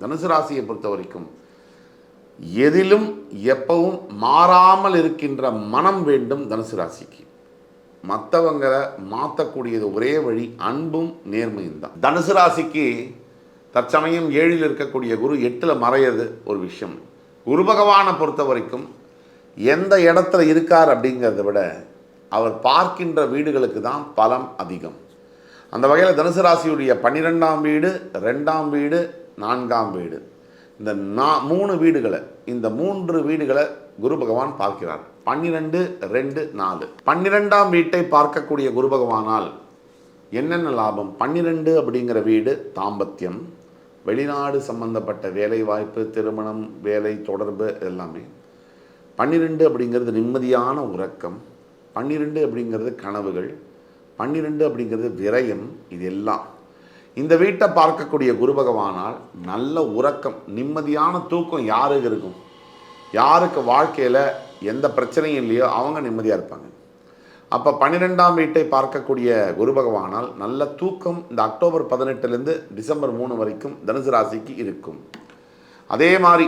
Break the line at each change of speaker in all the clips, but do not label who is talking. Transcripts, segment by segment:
தனுசு ராசியை பொறுத்த வரைக்கும் எதிலும் எப்பவும் மாறாமல் இருக்கின்ற மனம் வேண்டும் தனுசு ராசிக்கு. மற்றவங்களை மாற்றக்கூடியது ஒரே வழி அன்பும் நேர்மையும் தான். தனுசு ராசிக்கு தற்சமயம் 7ல் இருக்கக்கூடிய குரு 8ல் மறையிறது ஒரு விஷயம். குரு பகவானை பொறுத்த வரைக்கும் எந்த இடத்துல இருக்கார் அப்படிங்கிறத விட அவர் பார்க்கின்ற வீடுகளுக்கு தான் பலம் அதிகம். அந்த வகையில் தனுசு ராசியுடைய 12ஆம் வீடு, 2ஆம் வீடு, 4ஆம் வீடு, இந்த 3 வீடுகளை, இந்த 3 வீடுகளை குரு பகவான் பார்க்கிறார். 12, 2, 4. 12ஆம் வீட்டை பார்க்கக்கூடிய குரு பகவானால் என்னென்ன லாபம்? 12 அப்படிங்கிற வீடு தாம்பத்தியம், வெளிநாடு சம்பந்தப்பட்ட வேலை வாய்ப்பு, திருமணம், வேலை தொடர்பு எல்லாமே. 12 அப்படிங்கிறது நிம்மதியான உறக்கம், 12 அப்படிங்கிறது கனவுகள், 12 அப்படிங்கிறது விரயம். இது எல்லாம் இந்த வீட்டை பார்க்கக்கூடிய குரு பகவானால் நல்ல உறக்கம், நிம்மதியான தூக்கம் யாருக்கு இருக்கும்? யாருக்கு வாழ்க்கையில் எந்த பிரச்சனையும் இல்லையோ அவங்க நிம்மதியாக இருப்பாங்க. அப்போ 12ஆம் வீட்டை பார்க்கக்கூடிய குரு பகவானால் நல்ல தூக்கம் இந்த அக்டோபர் 18லேருந்து டிசம்பர் 3 வரைக்கும் தனுசு ராசிக்கு இருக்கும். அதே மாதிரி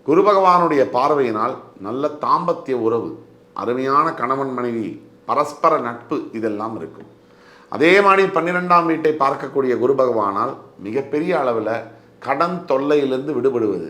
குரு பகவானுடைய பார்வையினால் நல்ல தாம்பத்திய உறவு, அருமையான கணவன் மனைவி, பரஸ்பர நட்பு இதெல்லாம் இருக்கும். அதே மாதிரி 12ஆம் வீட்டை பார்க்கக்கூடிய குரு பகவானால் மிகப்பெரிய அளவில் கடன் தொல்லையிலிருந்து விடுபடுவது,